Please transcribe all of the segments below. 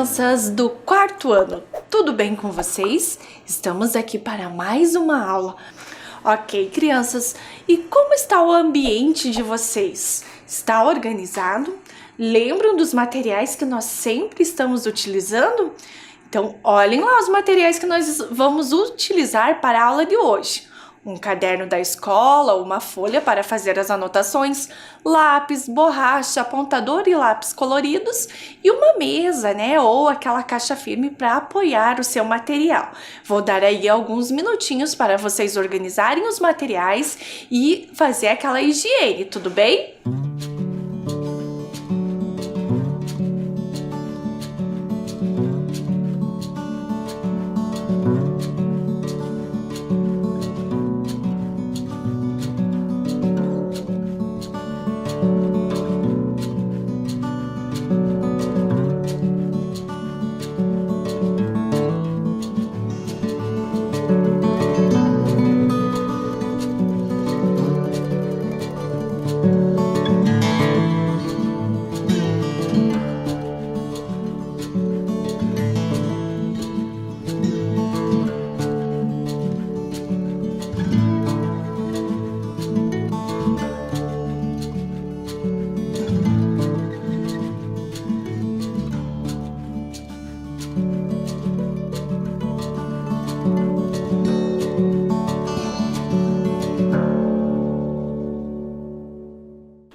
crianças do quarto ano, tudo bem com vocês? Estamos aqui para mais uma aula. Ok, crianças, e como está o ambiente de vocês? Está organizado? Lembram dos materiais que nós sempre estamos utilizando? Então, olhem lá os materiais que nós vamos utilizar para a aula de hoje. Um caderno da escola, uma folha para fazer as anotações, lápis, borracha, apontador e lápis coloridos e uma mesa, né? Ou aquela caixa firme para apoiar o seu material. Vou dar aí alguns minutinhos para vocês organizarem os materiais e fazer aquela higiene, tudo bem?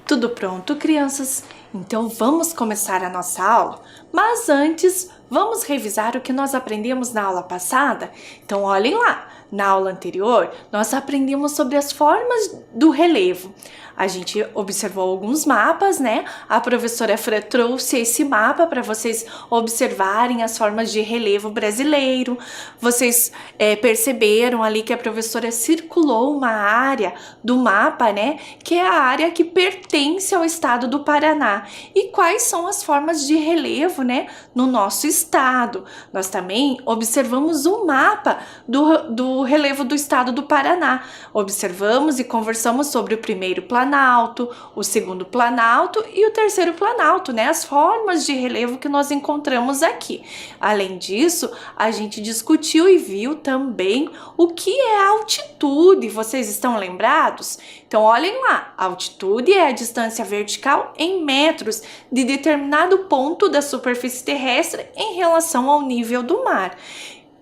Tudo pronto, crianças? Então vamos começar a nossa aula? Mas antes, vamos revisar o que nós aprendemos na aula passada? Então olhem lá, na aula anterior nós aprendemos sobre as formas do relevo. A gente observou alguns mapas, né? A professora Fran trouxe esse mapa para vocês observarem as formas de relevo brasileiro. Vocês perceberam ali que a professora circulou uma área do mapa, né? Que é a área que pertence ao estado do Paraná. E quais são as formas de relevo, né? No nosso estado. Nós também observamos um mapa do relevo do estado do Paraná. Observamos e conversamos sobre o primeiro planalto, o segundo planalto e o terceiro planalto, né? As formas de relevo que nós encontramos aqui. Além disso, a gente discutiu e viu também o que é altitude. Vocês estão lembrados? Então, olhem lá. A altitude é a distância vertical em metros de determinado ponto da superfície terrestre em relação ao nível do mar.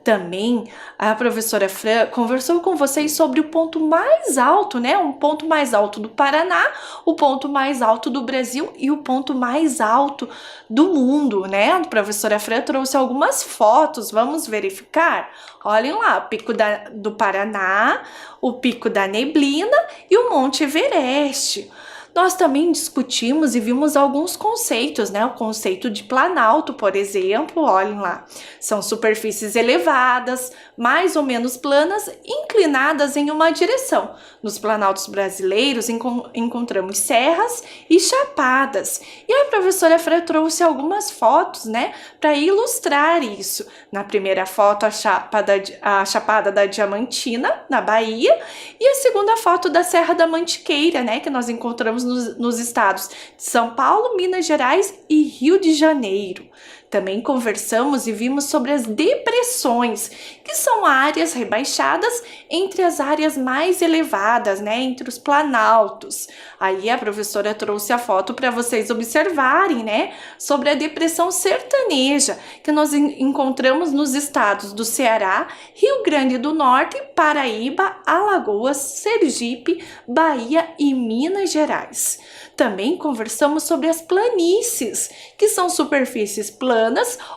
Também a professora Fran conversou com vocês sobre o ponto mais alto, né? Um ponto mais alto do Paraná, o ponto mais alto do Brasil e o ponto mais alto do mundo, né? A professora Fran trouxe algumas fotos, vamos verificar? Olhem lá, o Pico do Paraná, o Pico da Neblina e o Monte Everest. Nós também discutimos e vimos alguns conceitos, né? O conceito de planalto, por exemplo, olhem lá. São superfícies elevadas, mais ou menos planas, inclinadas em uma direção. Nos planaltos brasileiros encontramos serras e chapadas. E a professora Fran trouxe algumas fotos, né? Para ilustrar isso. Na primeira foto, a Chapada da Diamantina, na Bahia. E a segunda foto da Serra da Mantiqueira, né? Que nós encontramos nos estados de São Paulo, Minas Gerais e Rio de Janeiro. Também conversamos e vimos sobre as depressões, que são áreas rebaixadas entre as áreas mais elevadas, né, entre os planaltos. Aí a professora trouxe a foto para vocês observarem, né, sobre a depressão sertaneja, que nós encontramos nos estados do Ceará, Rio Grande do Norte, Paraíba, Alagoas, Sergipe, Bahia e Minas Gerais. Também conversamos sobre as planícies, que são superfícies planas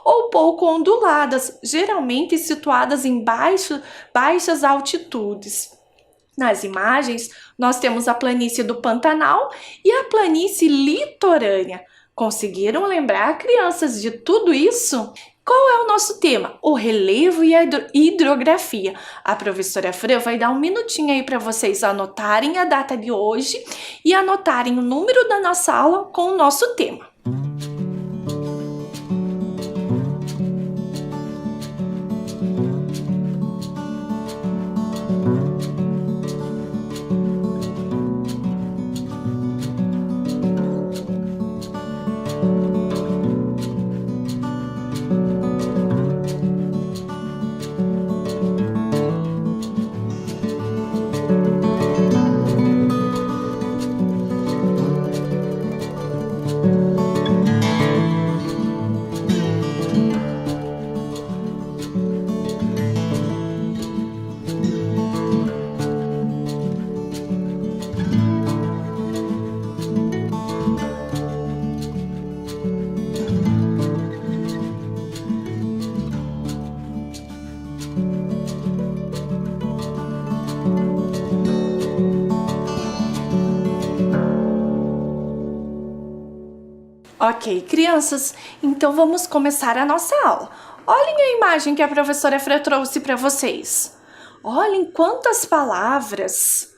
ou pouco onduladas, geralmente situadas em baixas altitudes. Nas imagens, nós temos a planície do Pantanal e a planície litorânea. Conseguiram lembrar, crianças, de tudo isso? Qual é o nosso tema? O relevo e a hidrografia. A professora Fran vai dar um minutinho aí para vocês anotarem a data de hoje e anotarem o número da nossa aula com o nosso tema. Ok, crianças, então vamos começar a nossa aula. Olhem a imagem que a professora Fran trouxe para vocês. Olhem quantas palavras.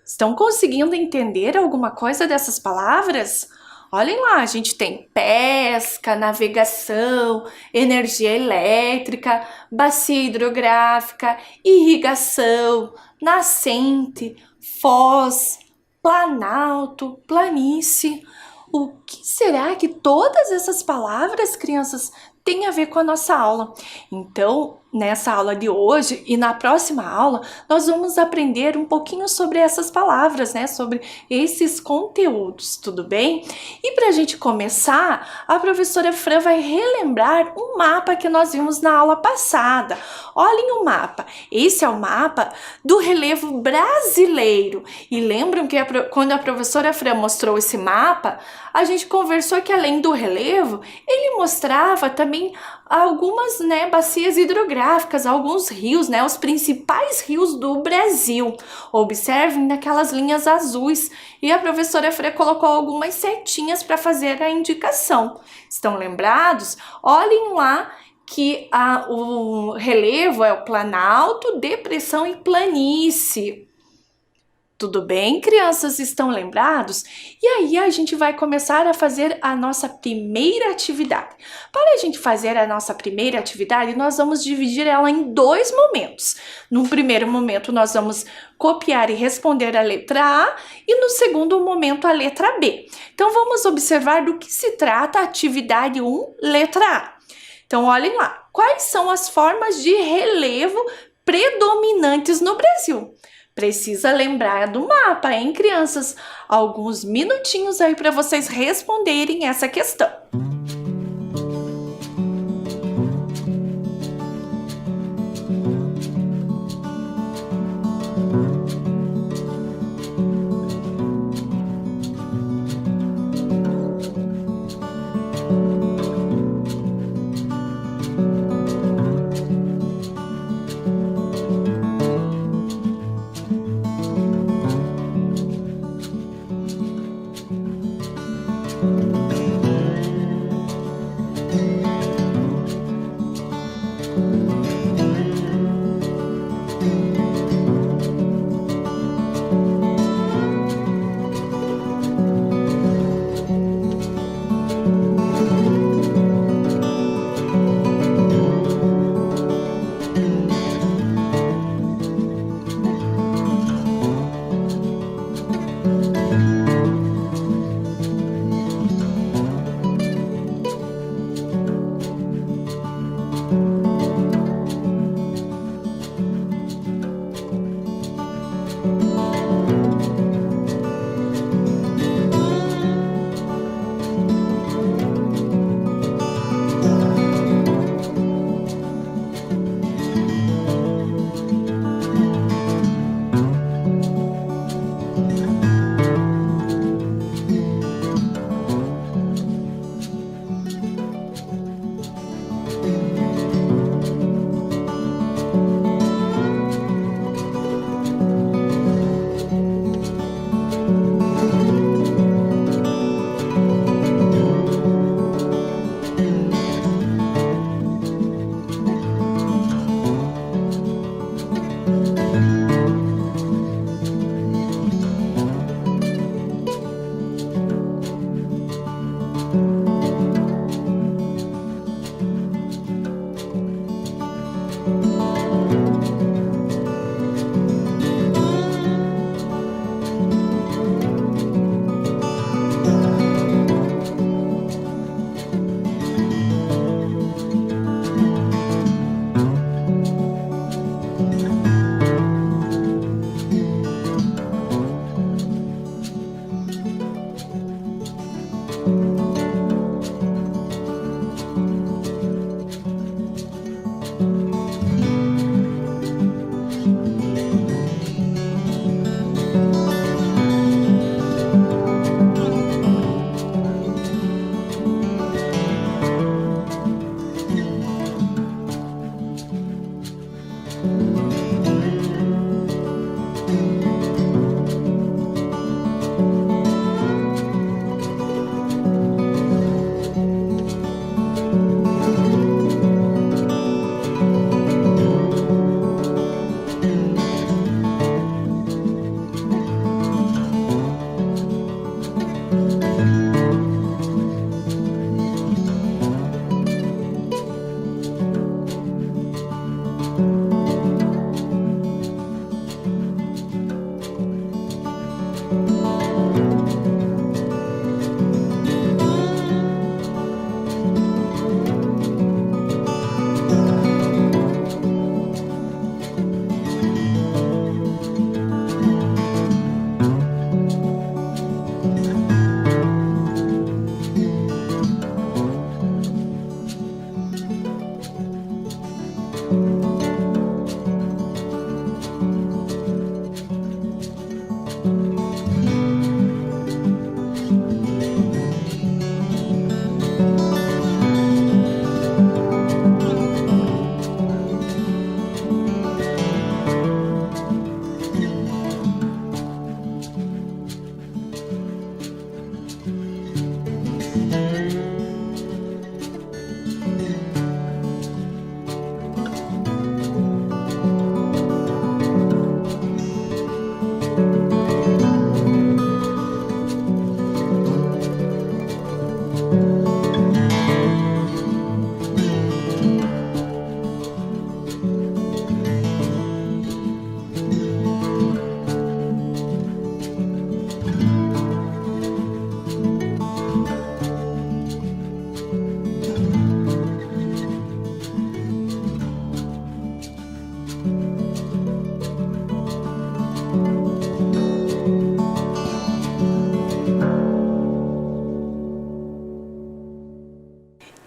Estão conseguindo entender alguma coisa dessas palavras? Olhem lá, a gente tem pesca, navegação, energia elétrica, bacia hidrográfica, irrigação, nascente, foz, planalto, planície. O que será que todas essas palavras, crianças, têm a ver com a nossa aula? Então, nessa aula de hoje e na próxima aula, nós vamos aprender um pouquinho sobre essas palavras, né? Sobre esses conteúdos, tudo bem? E para a gente começar, a professora Fran vai relembrar um mapa que nós vimos na aula passada. Olhem o mapa. Esse é o mapa do relevo brasileiro. E lembram que quando a professora Fran mostrou esse mapa, a gente conversou que além do relevo, ele mostrava também algumas, bacias hidrográficas, alguns rios, os principais rios do Brasil. Observem naquelas linhas azuis e a professora Fran colocou algumas setinhas para fazer a indicação. Estão lembrados? Olhem lá que o relevo é o planalto, depressão e planície. Tudo bem, crianças? Estão lembrados? E aí a gente vai começar a fazer a nossa primeira atividade. Para a gente fazer a nossa primeira atividade, nós vamos dividir ela em dois momentos. No primeiro momento, nós vamos copiar e responder a letra A e no segundo momento, a letra B. Então, vamos observar do que se trata a atividade 1, letra A. Então, olhem lá. Quais são as formas de relevo predominantes no Brasil? Precisa lembrar do mapa, hein, crianças? Alguns minutinhos aí para vocês responderem essa questão.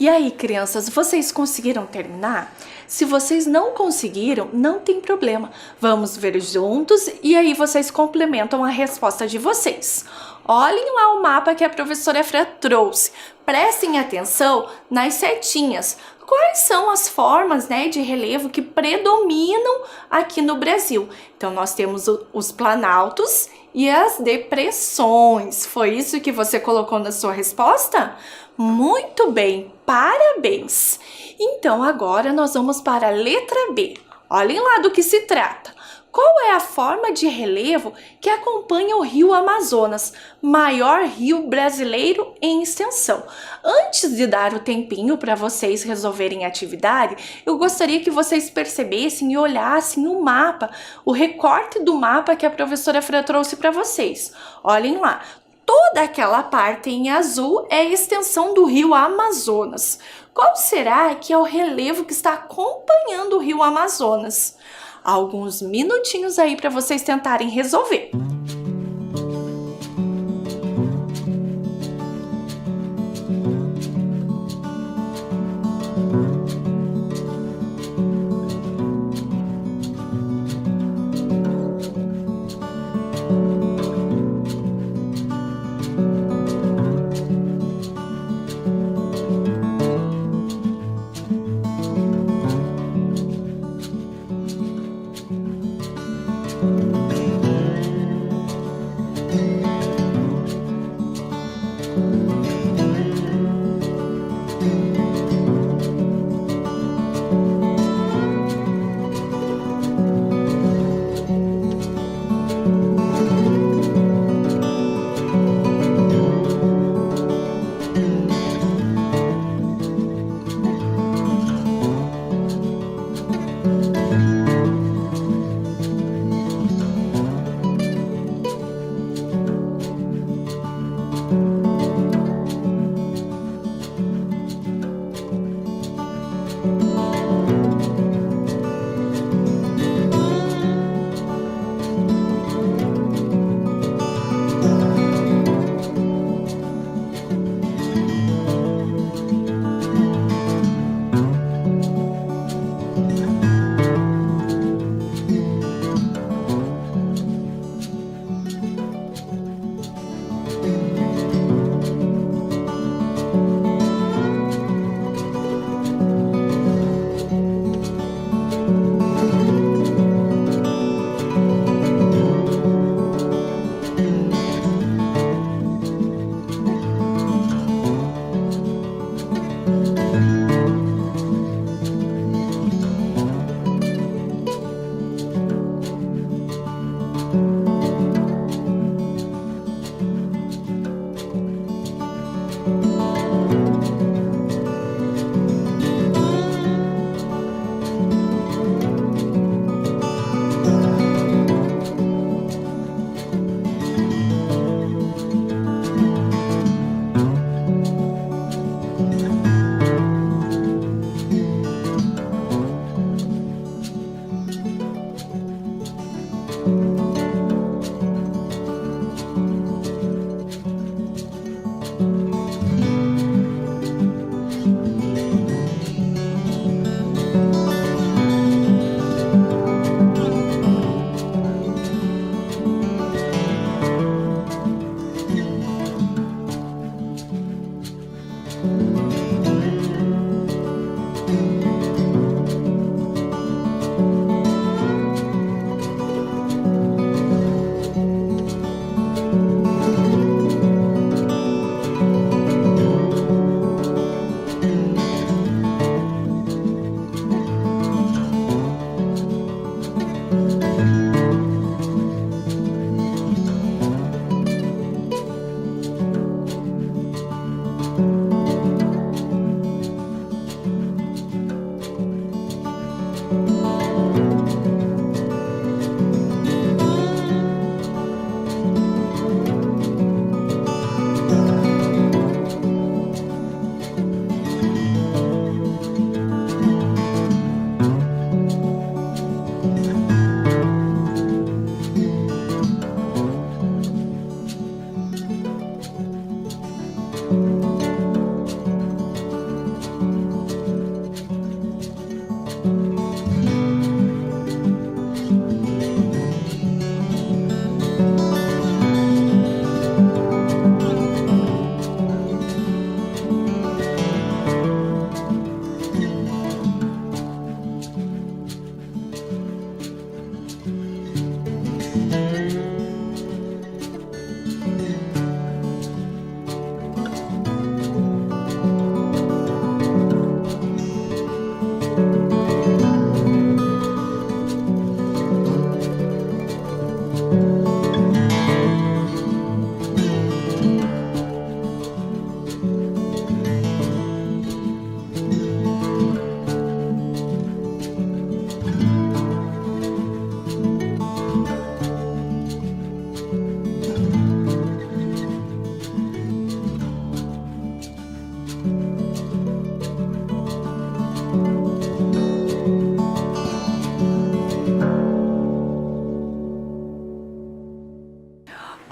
E aí, crianças, vocês conseguiram terminar? Se vocês não conseguiram, não tem problema. Vamos ver juntos e aí vocês complementam a resposta de vocês. Olhem lá o mapa que a professora Fran trouxe. Prestem atenção nas setinhas. Quais são as formas, de relevo que predominam aqui no Brasil? Então, nós temos os planaltos e as depressões. Foi isso que você colocou na sua resposta? Muito bem, parabéns! Então, agora nós vamos para a letra B. Olhem lá do que se trata. Qual é a forma de relevo que acompanha o rio Amazonas, maior rio brasileiro em extensão? Antes de dar o tempinho para vocês resolverem a atividade, eu gostaria que vocês percebessem e olhassem o mapa, o recorte do mapa que a professora Fran trouxe para vocês. Olhem lá. Toda aquela parte em azul é a extensão do rio Amazonas. Qual será que é o relevo que está acompanhando o rio Amazonas? Alguns minutinhos aí para vocês tentarem resolver.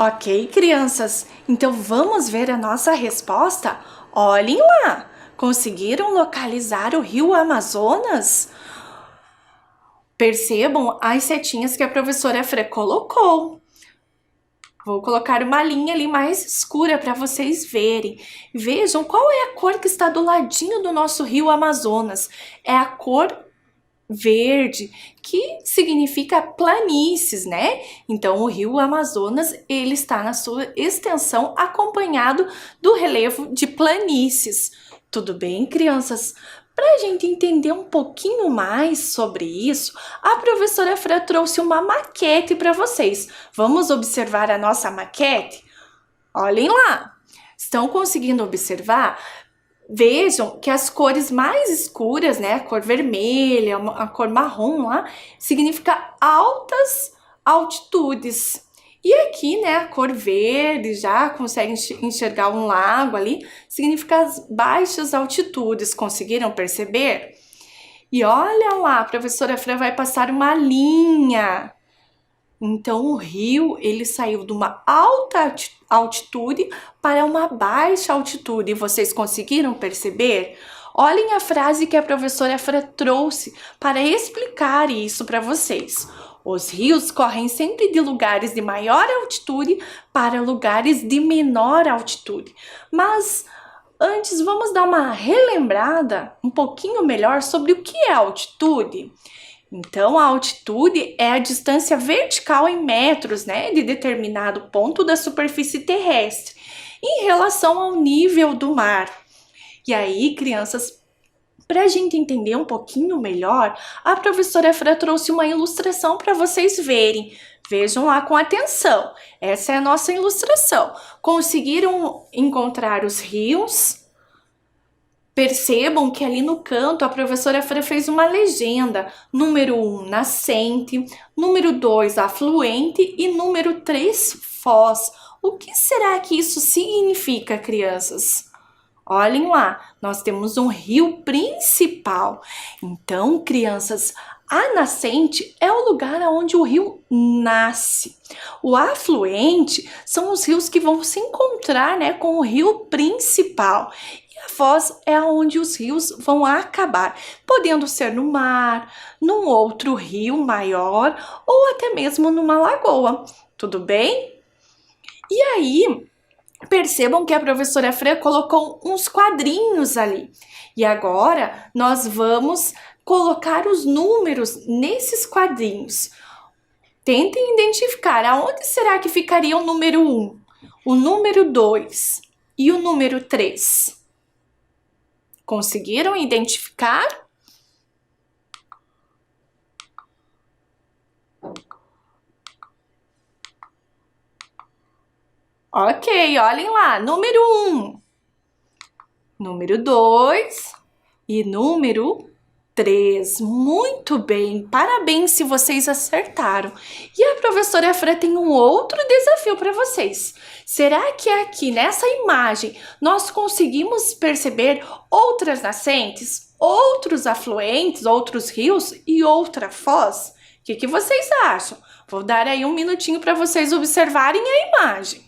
Ok, crianças, então vamos ver a nossa resposta? Olhem lá! Conseguiram localizar o rio Amazonas? Percebam as setinhas que a professora Fran colocou. Vou colocar uma linha ali mais escura para vocês verem. Vejam qual é a cor que está do ladinho do nosso rio Amazonas. É a cor verde, que significa planícies, né? Então, o rio Amazonas, ele está na sua extensão acompanhado do relevo de planícies. Tudo bem, crianças? Para a gente entender um pouquinho mais sobre isso, a professora Fran trouxe uma maquete para vocês. Vamos observar a nossa maquete? Olhem lá! Estão conseguindo observar? Vejam que as cores mais escuras, né, a cor vermelha, a cor marrom lá, significa altas altitudes. E aqui, né, a cor verde, já consegue enxergar um lago ali, significa as baixas altitudes. Conseguiram perceber? E olha lá, a professora Fran vai passar uma linha. Então, o rio, ele saiu de uma alta altitude para uma baixa altitude. Vocês conseguiram perceber? Olhem a frase que a professora Fran trouxe para explicar isso para vocês. Os rios correm sempre de lugares de maior altitude para lugares de menor altitude. Mas antes, vamos dar uma relembrada um pouquinho melhor sobre o que é altitude. Então, a altitude é a distância vertical em metros, né, de determinado ponto da superfície terrestre em relação ao nível do mar. E aí, crianças, para a gente entender um pouquinho melhor, a professora Fran trouxe uma ilustração para vocês verem. Vejam lá com atenção. Essa é a nossa ilustração. Conseguiram encontrar os rios? Percebam que ali no canto a professora Fran fez uma legenda. Número 1, nascente. Número 2, afluente. E número 3, foz. O que será que isso significa, crianças? Olhem lá, nós temos um rio principal. Então, crianças, a nascente é o lugar onde o rio nasce. O afluente são os rios que vão se encontrar, né, com o rio principal. E a foz é onde os rios vão acabar, podendo ser no mar, num outro rio maior ou até mesmo numa lagoa. Tudo bem? E aí, percebam que a professora Fran colocou uns quadrinhos ali. E agora nós vamos colocar os números nesses quadrinhos. Tentem identificar aonde será que ficaria o número 1, o número 2 e o número 3. Conseguiram identificar? Ok, olhem lá, número 1, número 2 e número 3. Muito bem, parabéns se vocês acertaram. E a professora Fran tem um outro desafio para vocês. Será que aqui nessa imagem nós conseguimos perceber outras nascentes, outros afluentes, outros rios e outra foz? O que vocês acham? Vou dar aí um minutinho para vocês observarem a imagem.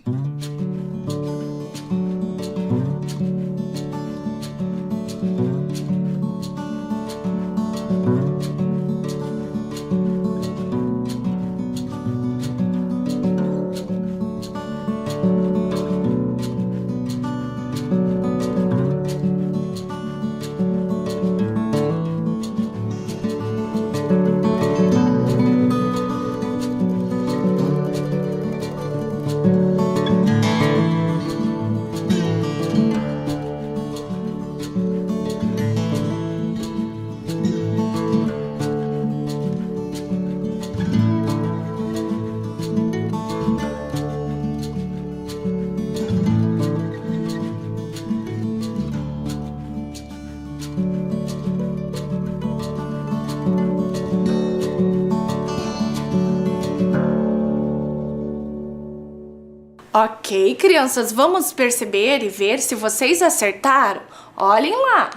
Ok, crianças, vamos perceber e ver se vocês acertaram. Olhem lá.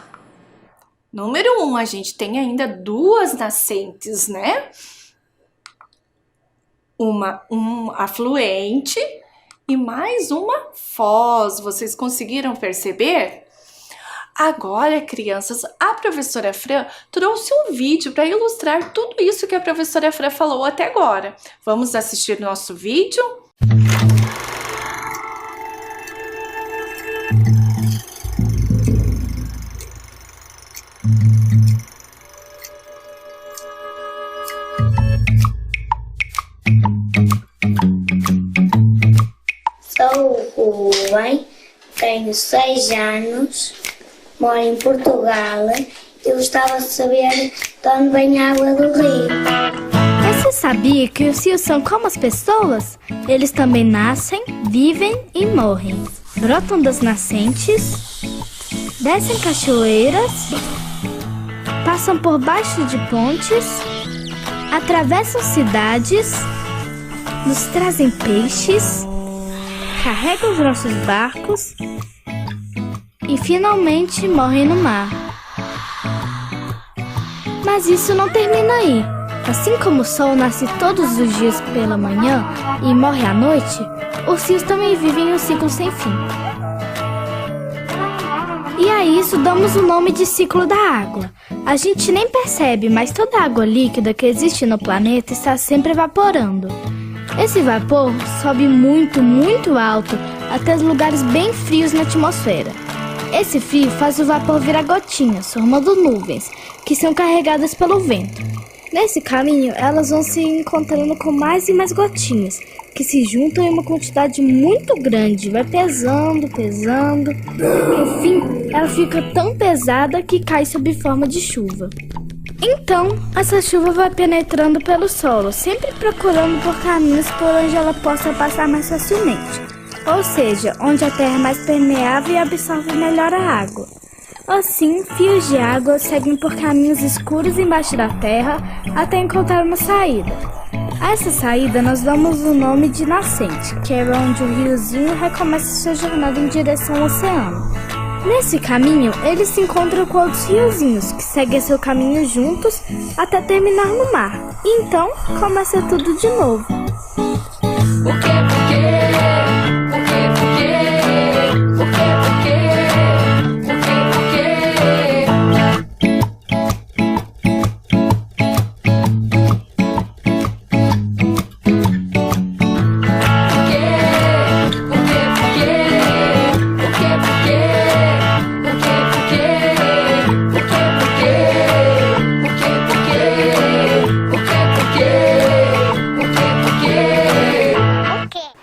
Número 1, a gente tem ainda duas nascentes, né? Um afluente e mais uma foz. Vocês conseguiram perceber? Agora, crianças, a professora Fran trouxe um vídeo para ilustrar tudo isso que a professora Fran falou até agora. Vamos assistir nosso vídeo? Sou o Rubem, tenho 6 anos, moro em Portugal e gostava de saber de onde vem a água do rio. Você sabia que os rios são como as pessoas? Eles também nascem, vivem e morrem. Brotam das nascentes, descem cachoeiras, passam por baixo de pontes, atravessam cidades, nos trazem peixes, carregam os nossos barcos e finalmente morrem no mar. Mas isso não termina aí. Assim como o sol nasce todos os dias pela manhã e morre à noite, os rios também vivem um ciclo sem fim. E a isso damos o nome de ciclo da água. A gente nem percebe, mas toda a água líquida que existe no planeta está sempre evaporando. Esse vapor sobe muito, muito alto até os lugares bem frios na atmosfera. Esse frio faz o vapor virar gotinhas, formando nuvens, que são carregadas pelo vento. Nesse caminho, elas vão se encontrando com mais e mais gotinhas, que se juntam em uma quantidade muito grande, vai pesando, pesando. No fim, ela fica tão pesada que cai sob forma de chuva. Então, essa chuva vai penetrando pelo solo, sempre procurando por caminhos por onde ela possa passar mais facilmente. Ou seja, onde a terra é mais permeável e absorve melhor a água. Assim, fios de água seguem por caminhos escuros embaixo da terra até encontrar uma saída. A essa saída nós damos o nome de nascente, que é onde o riozinho recomeça sua jornada em direção ao oceano. Nesse caminho, eles se encontram com outros riozinhos, que seguem seu caminho juntos até terminar no mar. E então, começa tudo de novo.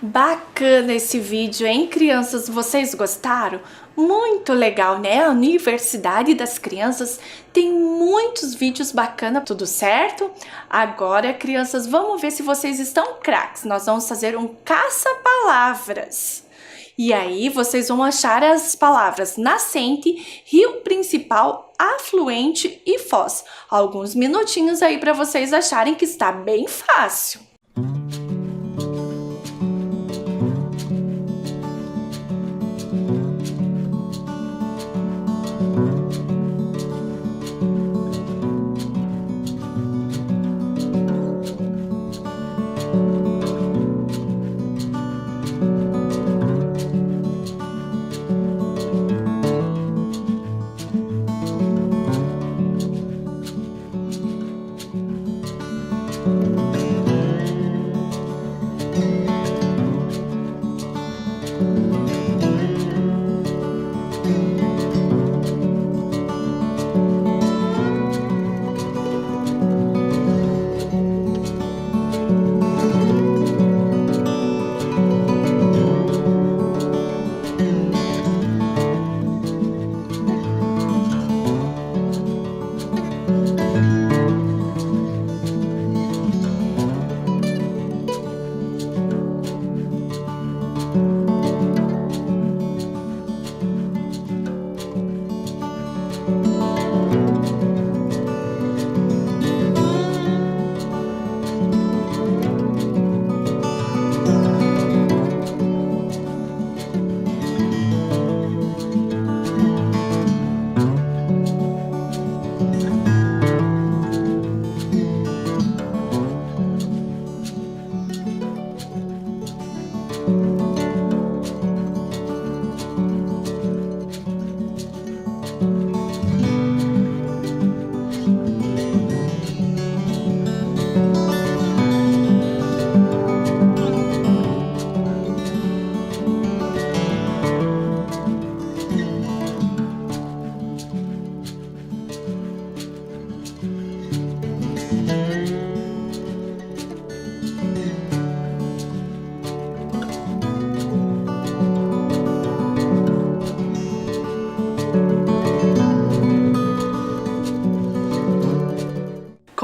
Bacana esse vídeo, hein, crianças? Vocês gostaram? Muito legal, né? A Universidade das Crianças tem muitos vídeos bacanas, tudo certo? Agora, crianças, vamos ver se vocês estão craques. Nós vamos fazer um caça-palavras. E aí, vocês vão achar as palavras nascente, rio principal, afluente e foz. Alguns minutinhos aí para vocês acharem que está bem fácil.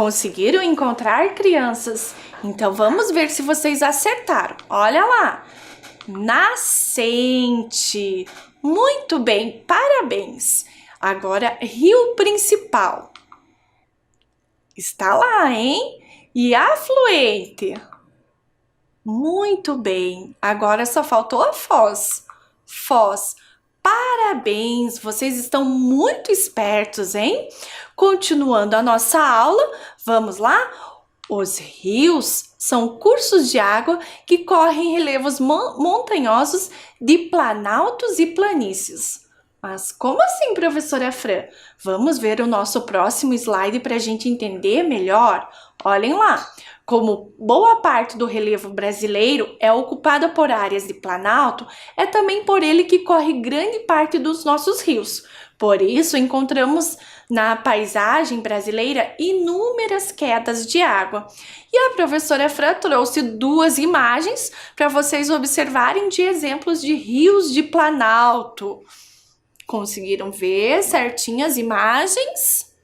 Conseguiram encontrar, crianças? Então vamos ver se vocês acertaram. Olha lá. Nascente. Muito bem, parabéns. Agora, rio principal. Está lá, hein? E afluente. Muito bem. Agora só faltou a foz. Foz. Parabéns, vocês estão muito espertos, hein? Continuando a nossa aula, vamos lá? Os rios são cursos de água que correm em relevos montanhosos de planaltos e planícies. Mas como assim, professora Fran? Vamos ver o nosso próximo slide para a gente entender melhor? Olhem lá. Como boa parte do relevo brasileiro é ocupada por áreas de planalto, é também por ele que corre grande parte dos nossos rios. Por isso, encontramos na paisagem brasileira inúmeras quedas de água. E a professora Fran trouxe 2 imagens para vocês observarem de exemplos de rios de planalto. Conseguiram ver certinho as imagens?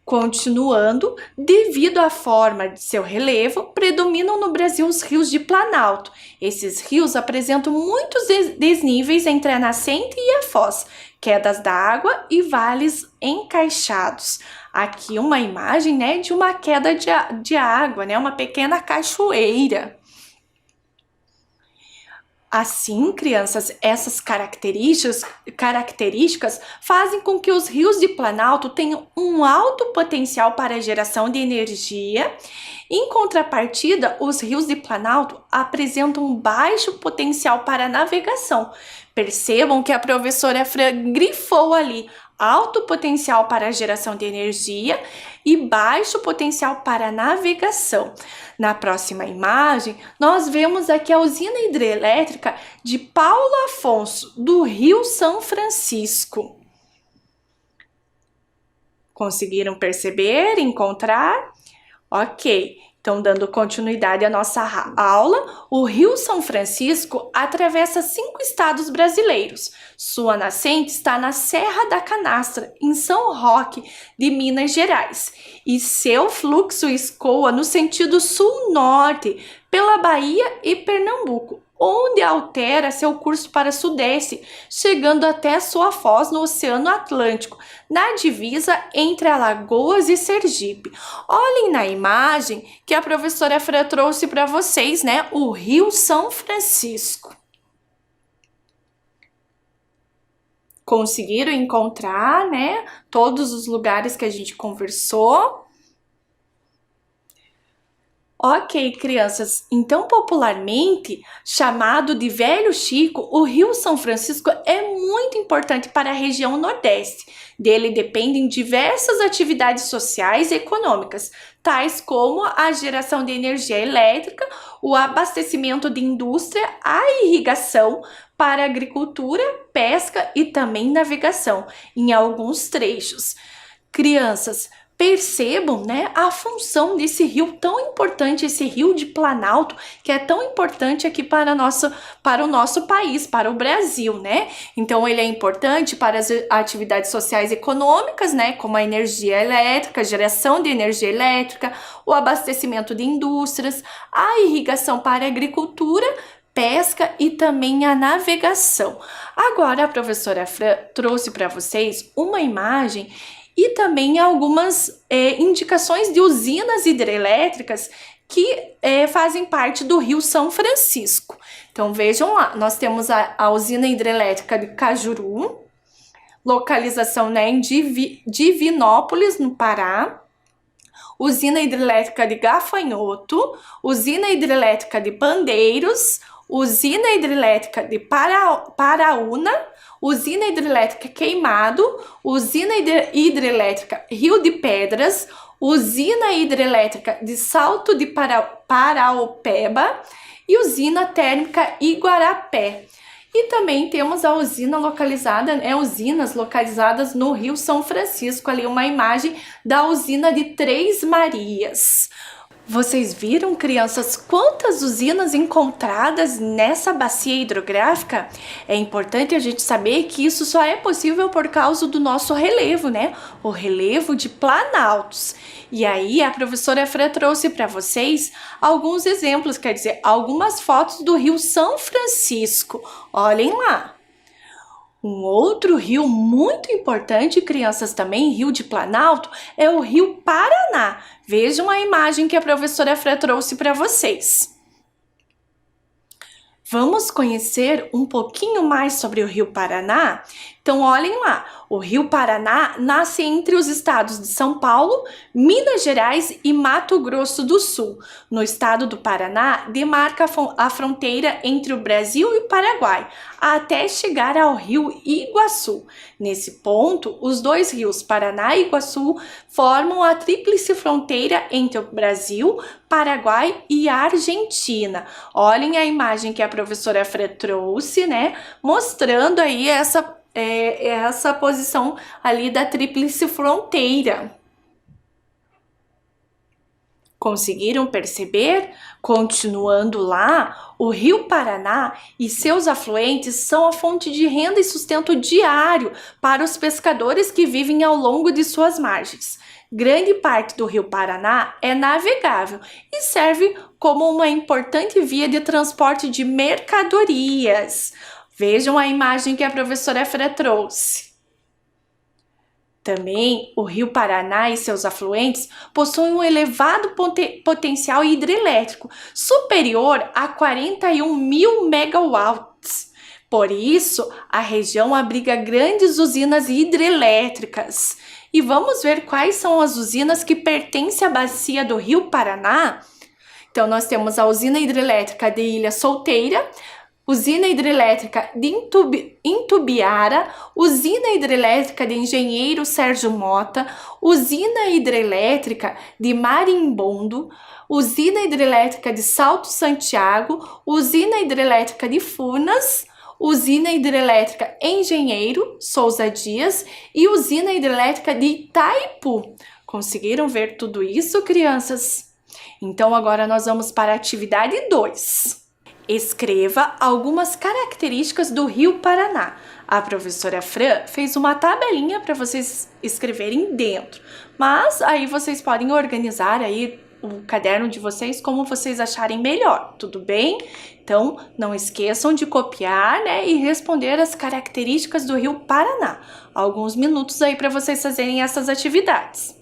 Continuando, devido à forma de seu relevo, predominam no Brasil os rios de planalto. Esses rios apresentam muitos desníveis entre a nascente e a foz, quedas d'água e vales encaixados. Aqui uma imagem, né, de uma queda de água, né, uma pequena cachoeira. Assim, crianças, essas características fazem com que os rios de planalto tenham um alto potencial para a geração de energia. Em contrapartida, os rios de planalto apresentam um baixo potencial para a navegação. Percebam que a professora Fran grifou ali alto potencial para a geração de energia e baixo potencial para a navegação. Na próxima imagem, nós vemos aqui a usina hidrelétrica de Paulo Afonso, do Rio São Francisco. Conseguiram perceber, encontrar? Ok. Então, dando continuidade à nossa aula, o Rio São Francisco atravessa 5 estados brasileiros. Sua nascente está na Serra da Canastra, em São Roque, de Minas Gerais. E seu fluxo escoa no sentido sul-norte, pela Bahia e Pernambuco, onde altera seu curso para sudeste, chegando até sua foz no Oceano Atlântico, na divisa entre Alagoas e Sergipe. Olhem na imagem que a professora Fran trouxe para vocês, né? O Rio São Francisco. Conseguiram encontrar, né? Todos os lugares que a gente conversou. Ok, crianças, então popularmente chamado de Velho Chico, o Rio São Francisco é muito importante para a região Nordeste. Dele dependem diversas atividades sociais e econômicas, tais como a geração de energia elétrica, o abastecimento de indústria, a irrigação para agricultura, pesca e também navegação em alguns trechos. Crianças, percebam, né, a função desse rio tão importante, esse rio de planalto, que é tão importante aqui para o nosso país, para o Brasil, né? Então, ele é importante para as atividades sociais e econômicas, né, como a energia elétrica, a geração de energia elétrica, o abastecimento de indústrias, a irrigação para a agricultura, pesca e também a navegação. Agora, a professora Fran trouxe para vocês uma imagem e também algumas indicações de usinas hidrelétricas que fazem parte do Rio São Francisco. Então, vejam lá, nós temos a usina hidrelétrica de Cajuru, localização, né, em Divinópolis, no Pará, usina hidrelétrica de Gafanhoto, usina hidrelétrica de Pandeiros, usina hidrelétrica de Paraúna, usina hidrelétrica Queimado, usina hidrelétrica Rio de Pedras, usina hidrelétrica de Salto de Paraopeba e usina térmica Iguarapé. E também temos a usina localizada, usinas localizadas no Rio São Francisco, ali uma imagem da usina de Três Marias. Vocês viram, crianças, quantas usinas encontradas nessa bacia hidrográfica? É importante a gente saber que isso só é possível por causa do nosso relevo, né? O relevo de planaltos. E aí a professora Fran trouxe para vocês alguns exemplos, quer dizer, algumas fotos do Rio São Francisco. Olhem lá. Um outro rio muito importante, crianças, também, rio de Planalto, é o Rio Paraná. Vejam a imagem que a professora Fran trouxe para vocês. Vamos conhecer um pouquinho mais sobre o Rio Paraná? Então, olhem lá, o Rio Paraná nasce entre os estados de São Paulo, Minas Gerais e Mato Grosso do Sul. No estado do Paraná, demarca a fronteira entre o Brasil e o Paraguai, até chegar ao Rio Iguaçu. Nesse ponto, os dois rios Paraná e Iguaçu formam a tríplice fronteira entre o Brasil, Paraguai e Argentina. Olhem a imagem que a professora Fran trouxe, né? Mostrando aí essa posição ali da tríplice fronteira. Conseguiram perceber? Continuando lá, o Rio Paraná e seus afluentes são a fonte de renda e sustento diário para os pescadores que vivem ao longo de suas margens. Grande parte do Rio Paraná é navegável e serve como uma importante via de transporte de mercadorias. Vejam a imagem que a professora Fran trouxe. Também, o Rio Paraná e seus afluentes possuem um elevado potencial hidrelétrico, superior a 41 mil megawatts. Por isso, a região abriga grandes usinas hidrelétricas. E vamos ver quais são as usinas que pertencem à bacia do Rio Paraná? Então, nós temos a usina hidrelétrica de Ilha Solteira, usina hidrelétrica de Intubiara, usina hidrelétrica de Engenheiro Sérgio Mota, usina hidrelétrica de Marimbondo, usina hidrelétrica de Salto Santiago, usina hidrelétrica de Furnas, usina hidrelétrica Engenheiro Souza Dias e usina hidrelétrica de Itaipu. Conseguiram ver tudo isso, crianças? Então agora nós vamos para a atividade 2. Escreva algumas características do Rio Paraná. A professora Fran fez uma tabelinha para vocês escreverem dentro, mas aí vocês podem organizar aí o caderno de vocês como vocês acharem melhor, tudo bem? Então, não esqueçam de copiar, né, e responder as características do Rio Paraná. Alguns minutos aí para vocês fazerem essas atividades.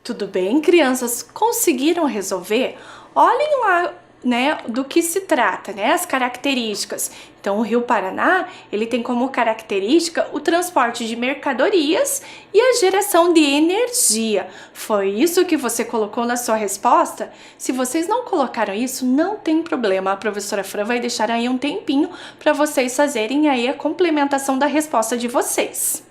Tudo bem, crianças? Conseguiram resolver? Olhem lá, né, do que se trata, né, as características. Então, o Rio Paraná, ele tem como característica o transporte de mercadorias e a geração de energia. Foi isso que você colocou na sua resposta? Se vocês não colocaram isso, não tem problema. A professora Fran vai deixar aí um tempinho para vocês fazerem aí a complementação da resposta de vocês.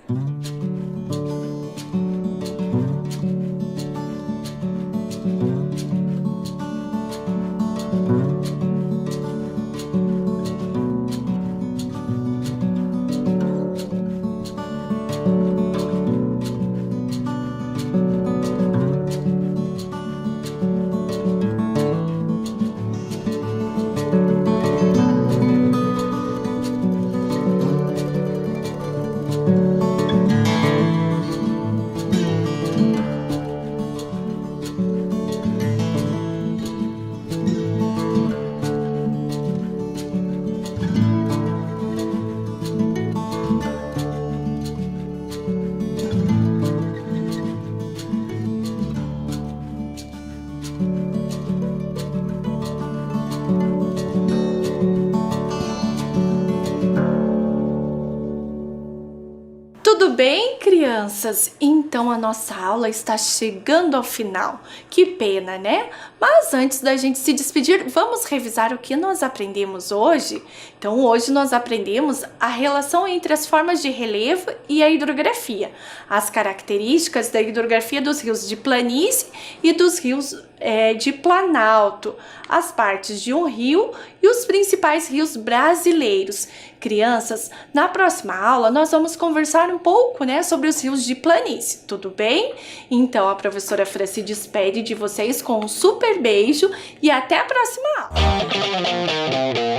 Tudo bem, crianças? Então a nossa aula está chegando ao final. Que pena, né? Mas antes da gente se despedir, vamos revisar o que nós aprendemos hoje? Então hoje nós aprendemos a relação entre as formas de relevo e a hidrografia, as características da hidrografia dos rios de planície e dos rios de planalto, as partes de um rio e os principais rios brasileiros. Crianças, na próxima aula nós vamos conversar um pouco, né, sobre os rios de planície, tudo bem? Então a professora Fran se despede de vocês com um super beijo e até a próxima aula!